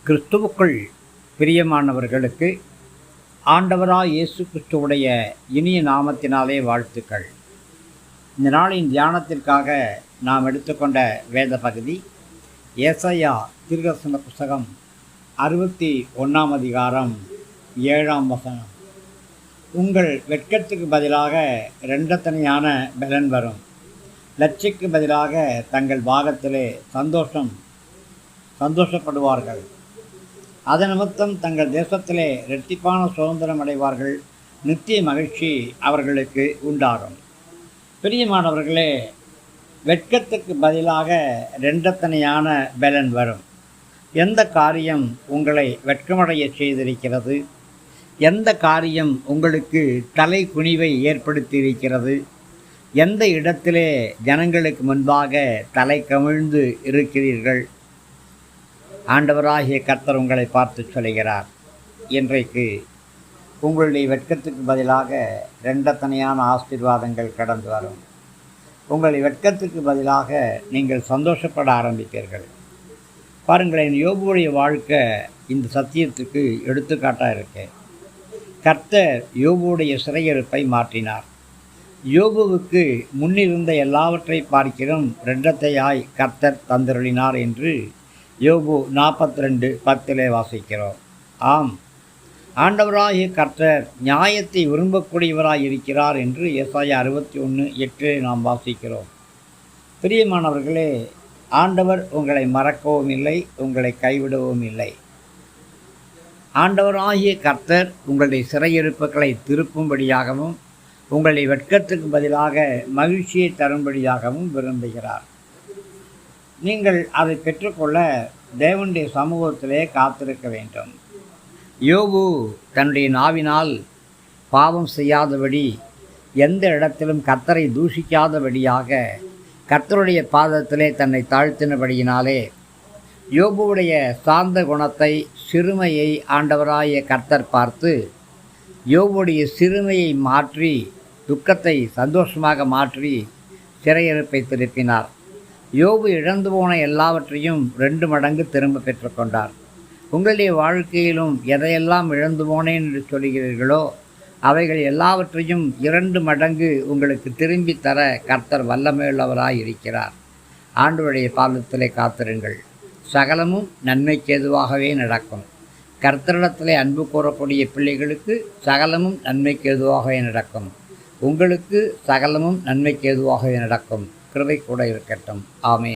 கிறிஸ்துவுக்குள் பிரியமானவர்களுக்கு ஆண்டவராய் இயேசு கிறிஸ்துவுடைய இனிய நாமத்தினாலே வாழ்த்துக்கள். இந்த நாளின் தியானத்திற்காக நாம் எடுத்துக்கொண்ட வேத பகுதி ஏசாயா தீர்க்கதரிசன புஸ்தகம் 61 அதிகாரம் 7 வசனம். உங்கள் வெட்கத்துக்கு பதிலாக இரண்டத்தனையான பலன் வரும். லட்சிக்கு பதிலாக தங்கள் பாகத்திலே சந்தோஷப்படுவார்கள். அதன் நிமித்தம் தங்கள் தேசத்திலே இரட்டிப்பான சுதந்திரம் அடைவார்கள். நித்திய மகிழ்ச்சி அவர்களுக்கு உண்டாகும். பிரியமானவர்களே, வெட்கத்துக்கு பதிலாக இரண்டத்தனையான பலன் வரும். எந்த காரியம் உங்களை வெட்கமடைய செய்திருக்கிறது? எந்த காரியம் உங்களுக்கு தலை குனிவை ஏற்படுத்தியிருக்கிறது? எந்த இடத்திலே ஜனங்களுக்கு முன்பாக தலை கவிழ்ந்து இருக்கிறீர்கள்? ஆண்டவராகிய கர்த்தர் உங்களை பார்த்து சொல்கிறார், இன்றைக்கு உங்களுடைய வெட்கத்துக்கு பதிலாக இரண்டத்தனையான ஆசீர்வாதங்கள் கடந்து வரும். உங்களுடைய வெட்கத்துக்கு பதிலாக நீங்கள் சந்தோஷப்பட ஆரம்பிப்பீர்கள். பாருங்களேன், யோபுடைய வாழ்க்கை இந்த சத்தியத்துக்கு எடுத்துக்காட்டாக இருக்கு. கர்த்தர் யோபுடைய சிறையிருப்பை மாற்றினார். யோபுவுக்கு முன்னிருந்த எல்லாவற்றை பார்க்கிறோம் இரண்டத்தையாய் கர்த்தர் தந்தருளினார் என்று யோபு 42:10 வாசிக்கிறோம். ஆம், ஆண்டவராகிய கர்த்தர் நியாயத்தை விரும்பக்கூடியவராய் இருக்கிறார் என்று ஏசாயா 61:8 நாம் வாசிக்கிறோம். பிரியமானவர்களே, ஆண்டவர் உங்களை மறக்கவும் இல்லை, உங்களை கைவிடவும் இல்லை. ஆண்டவராகிய கர்த்தர் உங்களுடைய சிறையிருப்புகளை திருப்பும்படியாகவும் உங்களுடைய வெட்கத்துக்கு பதிலாக மகிழ்ச்சியை தரும்படியாகவும் விரும்புகிறார். நீங்கள் அதை பெற்றுக்கொள்ள தேவனுடைய சமூகத்திலே காத்திருக்க வேண்டும். யோபு தன்னுடைய நாவினால் பாவம் செய்யாதபடி, எந்த இடத்திலும் கர்த்தரை தூஷிக்காதபடியாக கர்த்தருடைய பாதத்திலே தன்னை தாழ்த்தினபடியினாலே யோபுவுடைய சாந்த குணத்தை, சிறுமையை ஆண்டவராய கர்த்தர் பார்த்து யோபுடைய சிறுமையை மாற்றி, துக்கத்தை சந்தோஷமாக மாற்றி சிறையிருப்பை திருப்பினார். யோபு இழந்து போன எல்லாவற்றையும் 2 மடங்கு திரும்ப பெற்றுக்கொண்டார். உங்களுடைய வாழ்க்கையிலும் எதையெல்லாம் இழந்து போனேன் என்று சொல்கிறீர்களோ அவைகள் எல்லாவற்றையும் 2 மடங்கு உங்களுக்கு திரும்பி தர கர்த்தர் வல்லமையுள்ளவராய் இருக்கிறார். ஆண்டவருடைய பாதத்திலே காத்திருங்கள், சகலமும் நன்மைக்கு ஏதுவாகவே நடக்கும். கர்த்தரிடத்திலே அன்பு கூறக்கூடிய பிள்ளைகளுக்கு சகலமும் நன்மைக்கு ஏதுவாகவே நடக்கும். உங்களுக்கு சகலமும் நன்மைக்கு ஏதுவாகவே நடக்கும். கிருபை கூட இருக்கட்டும். ஆமென்.